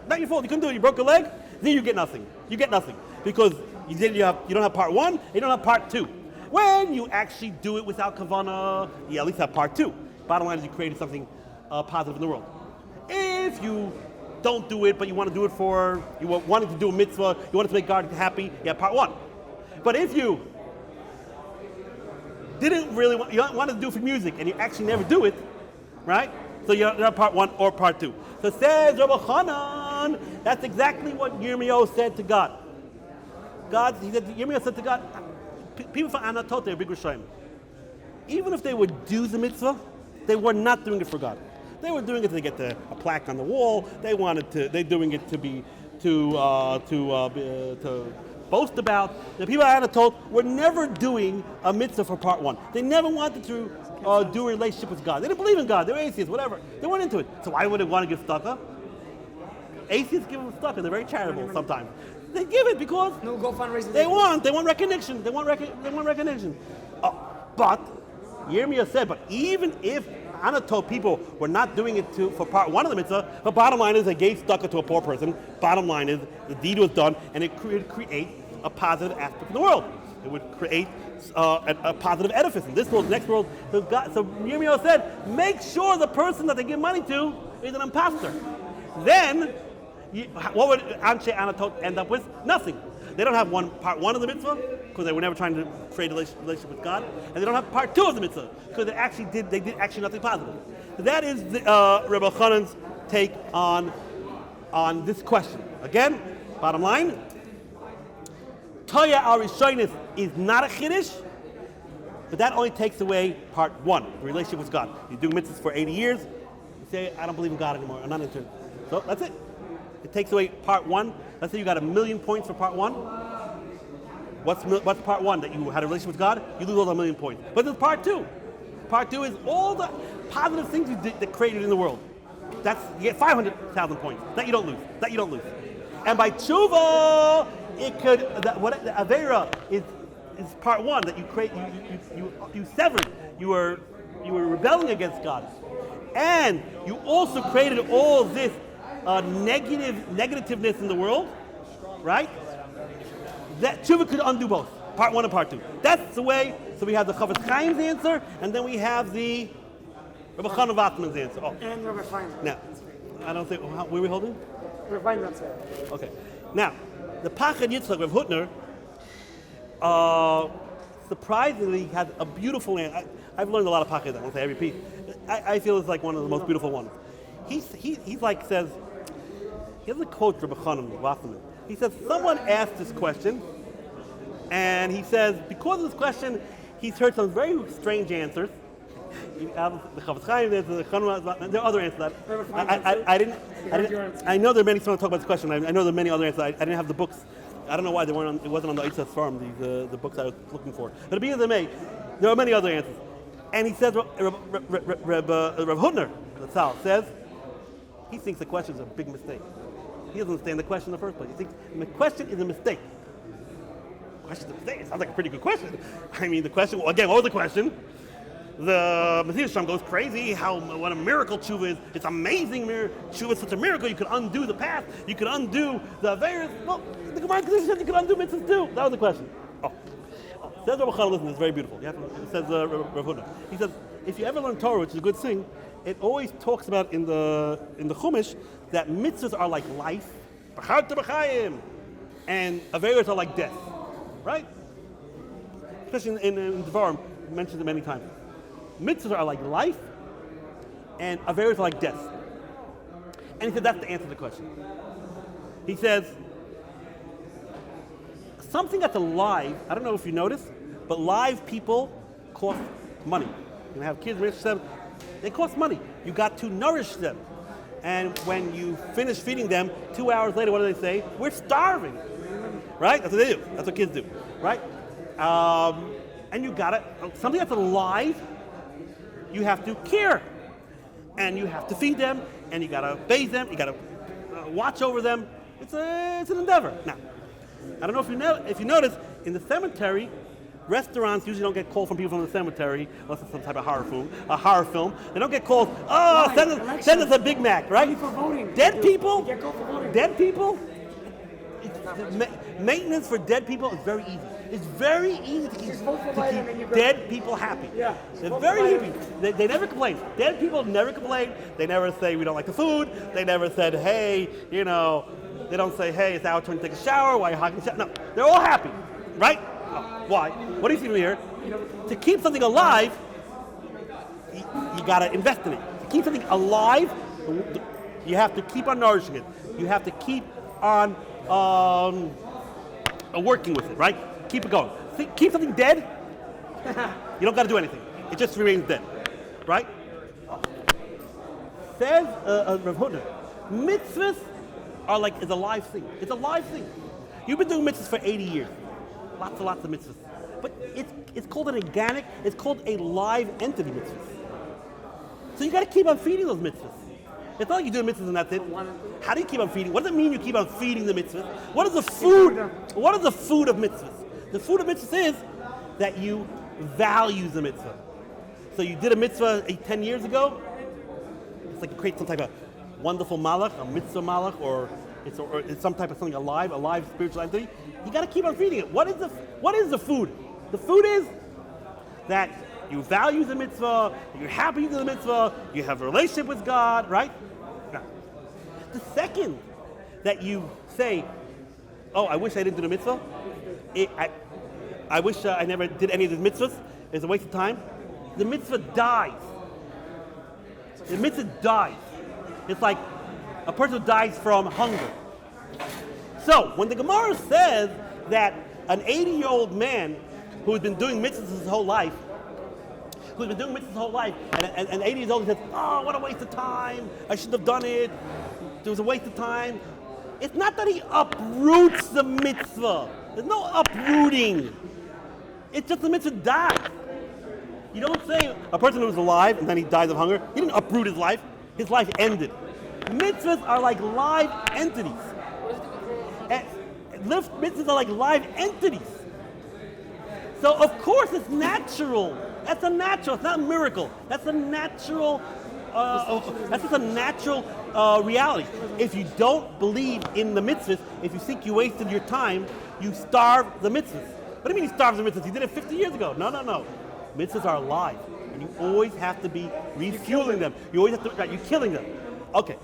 [SPEAKER 1] Not your fault. You couldn't do it. You broke a leg. Then you get nothing. You get nothing because you don't have part 1. You don't have part 2. When you actually do it without kavanah, you at least have part 2. Bottom line is you created something positive in the world. If you don't do it, but you want to do it you wanted to do a mitzvah, you wanted to make God happy, you have part 1. But if you didn't really you wanted to do it for music and you actually never do it, right? So you're not part 1 or part 2. So says Rabbi Hanan, that's exactly what Yirmiyahu said to God. Yirmiyahu said to God, people from Anatot, they're big Rishonim. Even if they would do the mitzvah, they were not doing it for God. They were doing it to get a plaque on the wall. They're doing it to boast about. The people at Anatot were never doing a mitzvah for part 1. They never wanted to do a relationship with God. They didn't believe in God. They were atheists, whatever. They weren't into it. So why would they want to give tzedakah? Atheists give them tzedakah. They're very charitable sometimes. They give it because
[SPEAKER 2] no, go fundraising.
[SPEAKER 1] They want recognition. They want recognition. But Yirmiyah said, but even if Anatot people were not doing it for part 1 of the mitzvah, the bottom line is they gave tzedakah to a poor person. Bottom line is the deed was done, and it could create a positive aspect in the world. It would create a positive edifice in this world, next world. So Yirmiyah said, make sure the person that they give money to is an imposter. Then, what would Anshe Anatot end up with? Nothing. They don't have part 1 of the mitzvah because they were never trying to create a relationship with God, and they don't have part 2 of the mitzvah because they did actually nothing positive. So that is Rabbi Chanan's take on this question. Again, bottom line, Toya al-Rishonis is not a chiddush, but that only takes away part 1, the relationship with God. You do mitzvahs for 80 years, you say, I don't believe in God anymore, I'm not into it. So that's it. It takes away part 1. Let's say you got 1,000,000 points for part 1. What's part 1? That you had a relationship with God? You lose all the 1,000,000 points. But there's part 2. Part 2 is all the positive things you did that created in the world. You get 500,000 points. That you don't lose. And by chuva, it could the avera is part 1 that you create. You severed. You were rebelling against God, and you also created all this negativeness in the world, right? That tshuva could undo both, part 1 and part 2. That's the way. So we have the Chofetz Chaim's answer, and then we have the Rabbi Chaim Wasserman's answer. Oh.
[SPEAKER 2] And Rabbi Chaim.
[SPEAKER 1] Now, I don't think, where are we holding?
[SPEAKER 2] Rabbi Chaim, that's it.
[SPEAKER 1] Okay. Now, the Pachad Yitzchak of Hutner, surprisingly, has a beautiful answer. I've learned a lot of Pachad, I won't say every piece. I feel it's like one of the most beautiful ones. He's like says, he has a quote from Rabbi Chaim Wasserman. He says, someone asked this question, and he says, because of this question, he's heard some very strange answers. You have the Chofetz Chaim, there are other answers. I know there are many, someone talk about this question, I know there are many other answers. I didn't have the books. I don't know why it wasn't on the Eitzah's farm, the books I was looking for. But be as it may, there are many other answers. And he says, Reb Hutner, the Tzal, says, he thinks the question is a big mistake. He doesn't understand the question in the first place. He thinks the question is a mistake. Question is a mistake? It sounds like a pretty good question. I mean, the question, again, what was the question? The Messiah Shem goes crazy, what a miracle chuva is. It's amazing. Chuva is such a miracle. You could undo the past. You could undo the various. Well, the Gemara said you could undo mitzvahs too. That was the question. Says Rabbi Chaim, listen, it's very beautiful. It says Rav Hutner. He says, if you ever learn Torah, which is a good thing, it always talks about in the Chumash that mitzvahs are like life, and averos are like death, right? Especially in Devarim, it mentions it many times. Mitzvahs are like life, and averos are like death. And he said that's the answer to the question. He says, something that's alive, I don't know if you notice, but live people cost money. You have kids, raise them, they cost money. You got to nourish them. And when you finish feeding them, 2 hours later, what do they say? We're starving. Right? That's what they do. That's what kids do. Right? And you got something that's alive, you have to care. And you have to feed them, and you got to bathe them, you got to watch over them. It's an endeavor. Now, I don't know if you notice, in the cemetery, Restaurants usually don't get calls from people from the cemetery, unless it's some type of horror film. They don't get calls, oh, send us a Big Mac, right?
[SPEAKER 2] For voting.
[SPEAKER 1] Dead people,
[SPEAKER 2] You get called for voting.
[SPEAKER 1] dead people, maintenance for dead people is very easy. It's very easy to keep dead people happy.
[SPEAKER 2] Yeah.
[SPEAKER 1] They're very happy. They never complain. Dead people never complain. They never say we don't like the food. They never said, hey, they don't say, hey, it's our turn to take a shower. Why are you hogging the shower? No, they're all happy, right? Oh, why? What do you see from here? To keep something alive, you gotta invest in it. To keep something alive, you have to keep on nourishing it. You have to keep on working with it, right? Keep it going. Keep something dead, you don't gotta do anything. It just remains dead, right? Says Rav Hutner, mitzvahs is a live thing. It's a live thing. You've been doing mitzvahs for 80 years. Lots and lots of mitzvahs. But it's called an organic, it's called a live entity mitzvahs. So you gotta keep on feeding those mitzvahs. It's not like you do the mitzvahs and that's it. How do you keep on feeding? What does it mean you keep on feeding the mitzvahs? What is the food of mitzvahs? The food of mitzvahs is that you value the mitzvah. So you did a mitzvah 10 years ago, it's like you create some type of wonderful malach, a mitzvah malach, or it's some type of something alive, a live spiritual entity. You got to keep on feeding it. What is the food? The food is that you value the mitzvah, that you're happy with the mitzvah, you have a relationship with God, right? Now, the second that you say, oh, I wish I didn't do the mitzvah, I wish I never did any of the mitzvahs, it's a waste of time, the mitzvah dies. The mitzvah dies. It's like a person who dies from hunger. So, when the Gemara says that an 80-year-old man who's been doing mitzvahs his whole life, and 80 years old says, oh, what a waste of time, I shouldn't have done it, it was a waste of time. It's not that he uproots the mitzvah. There's no uprooting. It's just the mitzvah dies. You don't say a person who's alive and then he dies of hunger, he didn't uproot his life ended. Mitzvahs are like live entities. Mitzvahs are like live entities. So of course it's natural. That's a natural, it's not a miracle. That's a natural, that's just a natural reality. If you don't believe in the mitzvahs, if you think you wasted your time, you starve the mitzvahs. What do you mean you starve the mitzvahs? You did it 50 years ago. No. Mitzvahs are alive, and you always have to be refueling them. You always have to, right, you're killing them. Okay,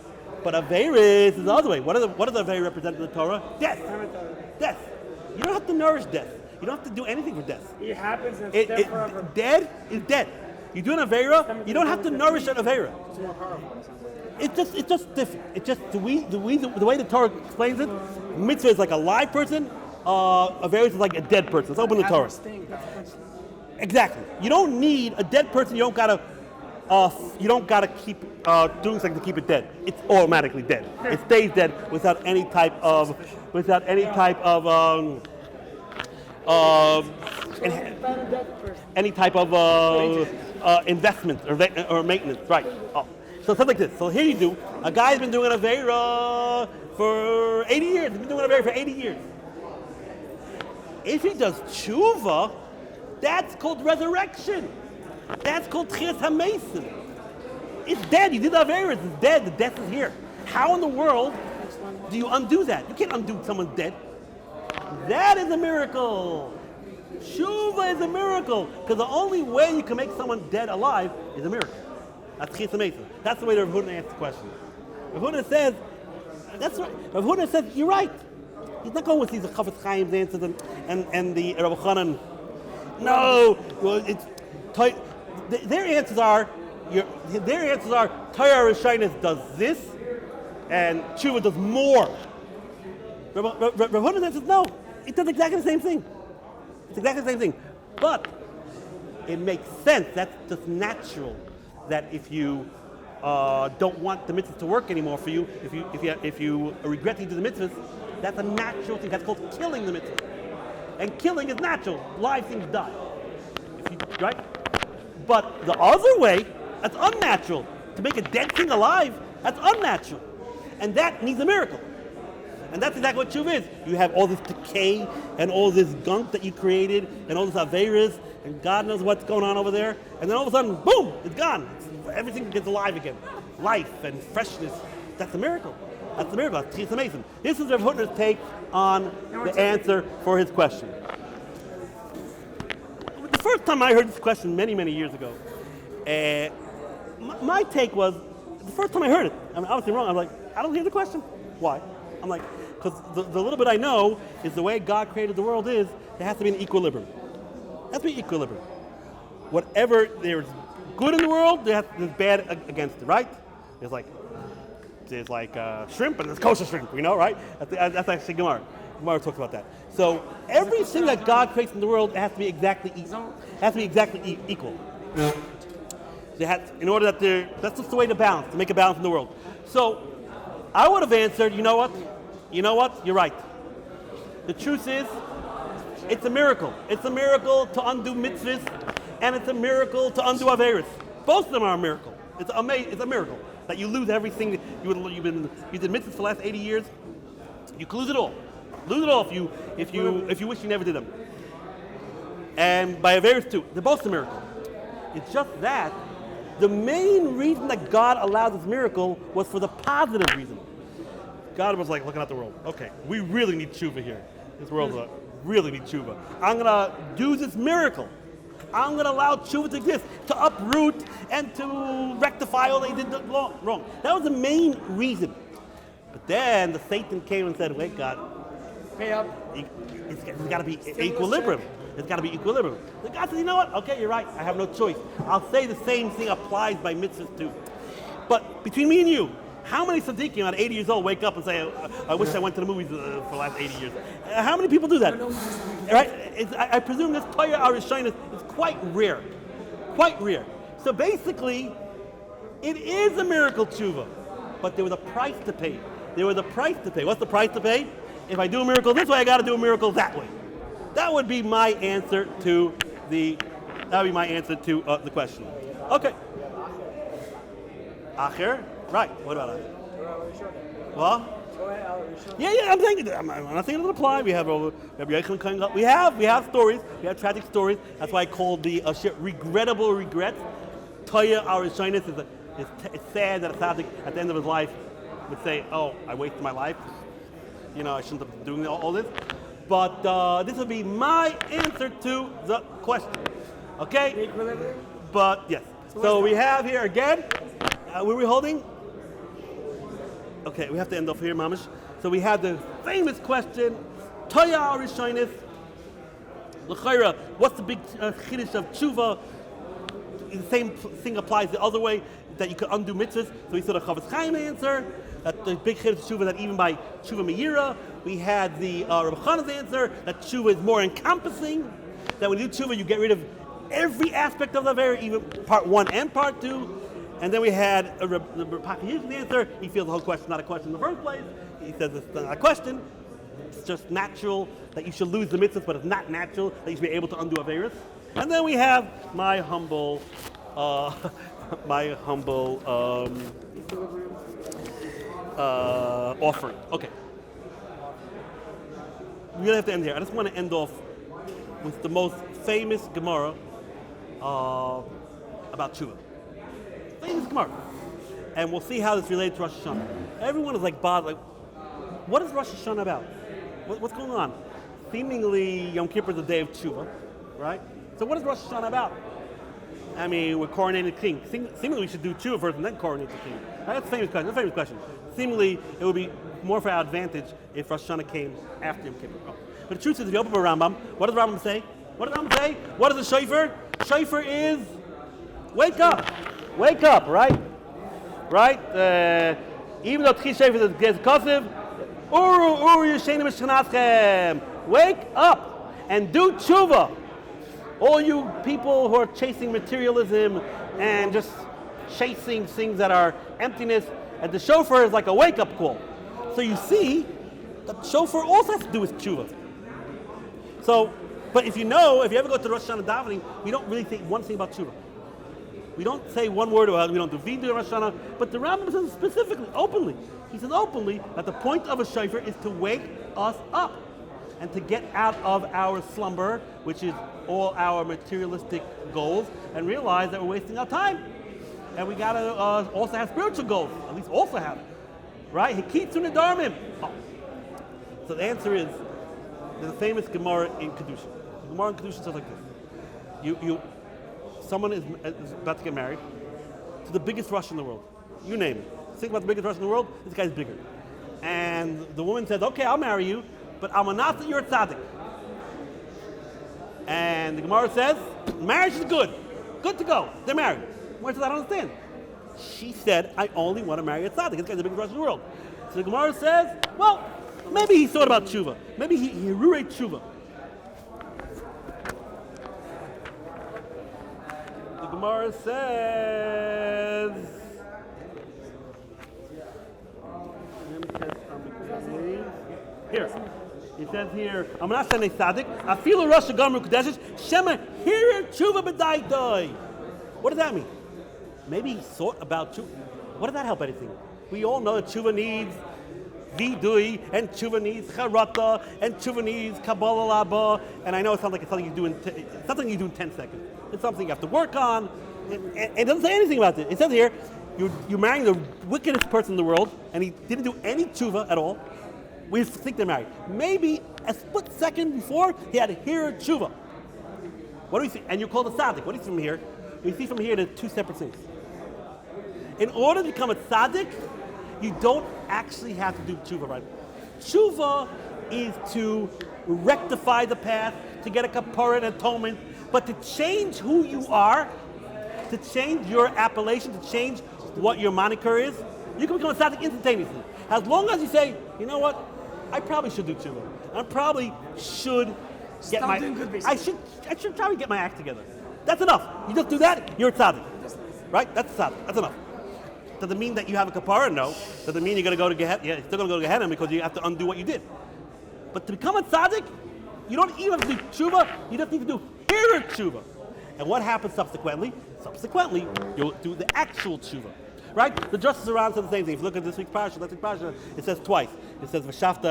[SPEAKER 1] but Averis is the other way. What does Averis represent in the Torah? Death. Death. You don't have to nourish death. You don't have to do anything for death.
[SPEAKER 2] It happens and it's dead forever.
[SPEAKER 1] Dead is dead. You do an Avera, you don't have to nourish an Avera. It's just different. It's just the way the Torah explains it. Mitzvah is like a live person. Avera is like a dead person. Let's open the Torah. Exactly. You don't need a dead person. You don't gotta keep doing something to keep it dead. It's automatically dead. It stays dead without any type of investment or maintenance, right? Oh. So something like this. So here you do. A guy's been doing an Avera for 80 years. He's been doing an Avera for 80 years. If he does chuva, that's called resurrection. That's called Tchias HaMesim. It's dead. You did Averis. It's dead. The death is here. How in the world do you undo that? You can't undo someone's dead. That is a miracle. Tshuva is a miracle. Because the only way you can make someone dead alive is a miracle. That's Tchias HaMesim. That's the way the Rav Hutner answers the question. Rav Hutner says, that's right. Rav Hutner says, you're right. He's not going with these Chofetz Chaim's answers and the Rabbi Chanan. No, well, their answers are Torah Rishonos does this, and Tshuva does more. Rav Hutner says no, it does exactly the same thing. It's exactly the same thing, but it makes sense. That's just natural. That if you don't want the mitzvahs to work anymore for you, if you regret to do the mitzvahs, that's a natural thing. That's called killing the mitzvah. And killing is natural. Live things die. Right? But the other way, that's unnatural. To make a dead thing alive, that's unnatural. And that needs a miracle. And that's exactly what chuva is. You have all this decay and all this gunk that you created and all this averas and God knows what's going on over there. And then all of a sudden, boom, it's gone. Everything gets alive again. Life and freshness. That's a miracle. That's the miracle. It's amazing. This is Rabbi Hutner's take on the answer for his question. The first time I heard this question many, many years ago, my take was, the first time I heard it, I'm obviously wrong, I'm like, I don't hear the question. Why? I'm like, because the little bit I know is the way God created the world is, there has to be an equilibrium. There has to be equilibrium. Whatever there's good in the world, there's bad against it, right? There's like shrimp and there's kosher shrimp, right? That's actually Gemara. Gemara talks about that. So everything that God creates in the world has to be exactly equal. In order that that's just the way to balance, to make a balance in the world. So I would have answered, you know what? You're right. The truth is, it's a miracle. It's a miracle to undo mitzvahs, and it's a miracle to undo averis. Both of them are a miracle. It's a miracle that you lose everything. You did mitzvahs for the last 80 years. You can lose it all. Lose it all if you wish you never did them. And by averis too. They're both a miracle. It's just that the main reason that God allowed this miracle was for the positive reason. God was like looking at the world. Okay, we really need tshuva here. This world really needs tshuva. I'm going to do this miracle. I'm going to allow tshuva to exist, to uproot and to rectify all they did wrong. That was the main reason. But then the Satan came and said, wait, God,
[SPEAKER 3] Pay up.
[SPEAKER 1] it's got to be equilibrium. It's got to be equilibrium. The God says, you know what? Okay, you're right. I have no choice. I'll say the same thing applies by mitzvahs too. But between me and you, how many tzaddikim at 80 years old wake up and say, I wish I went to the movies for the last 80 years? How many people do that? Right? I presume this Torah Arishaina is quite rare. Quite rare. So basically, it is a miracle tshuva, but there was a price to pay. What's the price to pay? If I do a miracle this way, I got to do a miracle that way. That would be my answer to the question. Okay. Acher? Right. What about that? What? Yeah. I'm not saying it doesn't apply. We have we have stories. We have tragic stories. That's why I called the regrettable regrets. Toya Arishanis is it's sad that a tzaddik at the end of his life would say, "Oh, I wasted my life. I shouldn't have been doing all this." But this would be my answer to the question. Okay? But yes. So we have here again. Where are we holding? Okay, we have to end off here, Mamish. So we have the famous question, Toya Arishanis, L'chaira, what's the big chiddush of tshuva? The same thing applies the other way, that you could undo mitzvahs. So we saw the Chofetz Chaim answer, that the big chiddush of tshuva, that even by tshuva meira. We had the Rabbi Chanan's answer, that tshuva is more encompassing, that when you do tshuva, you get rid of every aspect of the Avera, even part 1 and part 2. And then we had the Pakiyish's answer. He feels the whole question is not a question in the first place. He says it's not a question. It's just natural that you should lose the mitzvahs, but it's not natural that you should be able to undo Averis. And then we have my humble offering. Okay. We're gonna have to end here. I just want to end off with the most famous Gemara about tshuva. Famous Gemara. And we'll see how this relates to Rosh Hashanah. Everyone is bothered, what is Rosh Hashanah about? What's going on? Seemingly, Yom Kippur is the day of tshuva, right? So what is Rosh Hashanah about? I mean, we're coronating the king. Seemingly, we should do tshuva first and then coronate the king. Right? That's a famous question. Seemingly, it would be more for our advantage if Rosh Hashanah came after Yom Kippur. But the truth is, if you open up a Rambam, what does Rambam say? What is the shofar? Shofar is wake up. Wake up, right? Even though Tchi Shofar is Gez Kosiv, Uru Yeshenu Mishchanatchem. Wake up and do tshuva. All you people who are chasing materialism and just chasing things that are emptiness, and the shofar is like a wake-up call. So you see, the shofar also has to do with tshuva. So, but if you ever go to Rosh Hashanah davening, we don't really say one thing about tshuva. We don't say one word about it. We don't do vidu in Rosh Hashanah, but the Rambam says specifically, openly, He says openly that the point of a shofar is to wake us up and to get out of our slumber, which is all our materialistic goals, and realize that we're wasting our time. And we gotta also have spiritual goals, at least also have, right? He keeps in the darmim. So the answer is, there's a famous Gemara in Kedusha. The Gemara in Kedusha says like this: someone is about to get married to the biggest Rush in the world. You name it. Think about the biggest Rush in the world. This guy's bigger. And the woman says, "Okay, I'll marry you, but I'm not that you're a tzaddik." And the Gemara says, "Marriage is good to go. They're married." Gemara says, "I don't understand." She said, "I only want to marry a tzaddik. This guy's the biggest Rush in the world." So the Gemara says, "Well, maybe he thought about chuva. Maybe he hirurei chuva." The Gemara says, here. He says here, "I'm not saying a tzaddik. I feel a rush of gamru kadeshes. Shema hirur chuva b'daydai." What does that mean? Maybe he thought about chuva. What does that help anything? We all know that chuva needs vidui, and chuva needs charata, and chuva needs kabbalah laba. And I know it sounds like it's something you do it's something you do in 10 seconds. It's something you have to work on. It doesn't say anything about it. It says here, you're marrying the wickedest person in the world, and he didn't do any chuva at all. We think they're married. Maybe a split second before, he had hirur chuva. What do we see? And you're called a tzaddik. What do you see from here? We see from here the two separate things. In order to become a tzaddik, you don't actually have to do tshuva, right? Tshuva is to rectify the past, to get a kapara and atonement, but to change who you are, to change your appellation, to change what your moniker is, you can become a tzaddik instantaneously. As long as you say, you know what, I probably should do tshuva. I probably should get I should probably get my act together. That's enough. You just do that, you're a tzaddik. Right? That's tzaddik. That's enough. Does it mean that you have a kapara? No. Does it mean you're going to go to Gehenna? Yeah, you're still going to go to Gehenna because you have to undo what you did. But to become a tzaddik, you don't even have to do tshuva, you just need to do hirur tshuva. And what happens subsequently? Subsequently, you'll do the actual tshuva. Right? The Justice around says the same thing. If you look at this week's parasha, last week's parasha, it says twice. It says, Yeshivat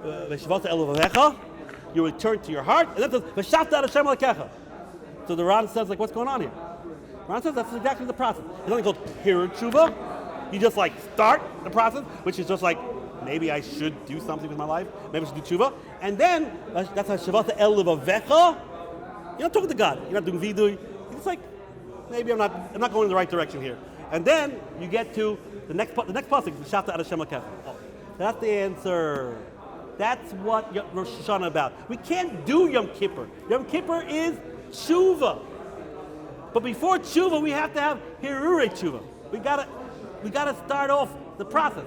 [SPEAKER 1] Ohr Somayach, you return to your heart, and then it says, V'shavta ad Hashem Elokecha. So the Ran says, like, what's going on here? Ran says that's exactly the process. It's only called hirur tshuva. You just like start the process, which is just like, maybe I should do something with my life. Maybe I should do tshuva. And then, that's Yeshivat Ohr Somayach. You're not talking to God. You're not doing vidui. It's like, maybe I'm not going in the right direction here. And then you get to the next pasuk, V'shavta ad Hashem Elokecha. That's the answer. That's what Rosh Hashanah is about. We can't do Yom Kippur. Yom Kippur is tshuva. But before tshuva, we have to have hirurei tshuva. We gotta start off the process.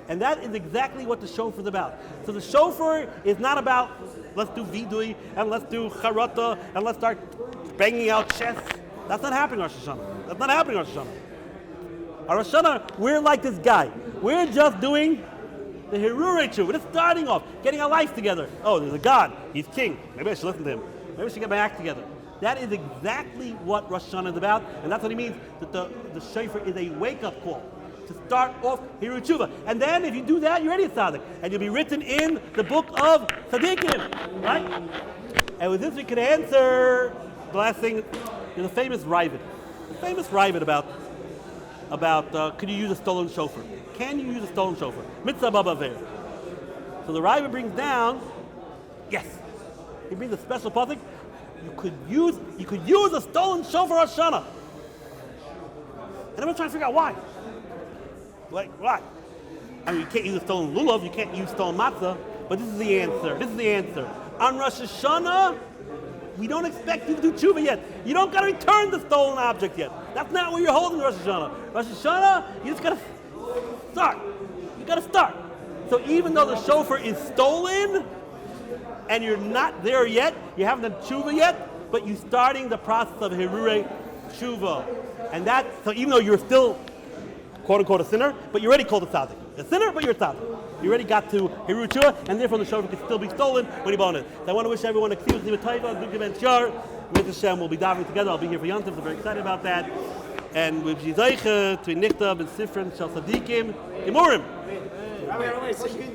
[SPEAKER 1] And that is exactly what the shofar is about. So the shofar is not about, let's do vidui, and let's do charata, and let's start banging out chests. That's not happening Rosh Hashanah. That's not happening Rosh Hashanah. Our Rosh Hashanah, we're like this guy. We're just doing the hirurei tshuva. We're just starting off, getting our life together. Oh, there's a God. He's king. Maybe I should listen to him. Maybe I should get my act together. That is exactly what Rosh Hashanah is about, and that's what he means, that the shofar is a wake-up call to start off hirurei tshuva. And then if you do that, you're already a tzaddik, and you'll be written in the book of tzaddikim, right? And with this we can answer the last thing. There's a famous Rabbi. The famous Rabbi about could you use a stolen shofar? Can you use a stolen shofar? Mitzvah baba ver. So the Rabbi brings down, yes. He brings a special pasuk. You could use a stolen shofar Rosh Hashanah. And everyone's trying to figure out why. Like, why? I mean, you can't use a stolen lulav, you can't use stolen matzah, but this is the answer. This is the answer. On Rosh Hashanah, we don't expect you to do tshuva yet. You don't got to return the stolen object yet. That's not what you're holding Rosh Hashanah. Rosh Hashanah, you just got to start. You got to start. So even though the shofar is stolen, and you're not there yet, you haven't done tshuva yet, but you're starting the process of hirurei tshuva. And so even though you're still, quote unquote, a sinner, but you're already called a tzaddik. A sinner, but you're a tzaddik. You already got to hirurei tshuva, and therefore the shofar can still be stolen when you bone it. So I want to wish everyone a ksivus liva taiva, good event shar. With Hashem, we'll be diving together. I'll be here for Yom Tov, so very excited about that. and with Zaycha to Nichta and Sifrin Shal Sadikim Gemurim.
[SPEAKER 3] Rabbi, I have a question.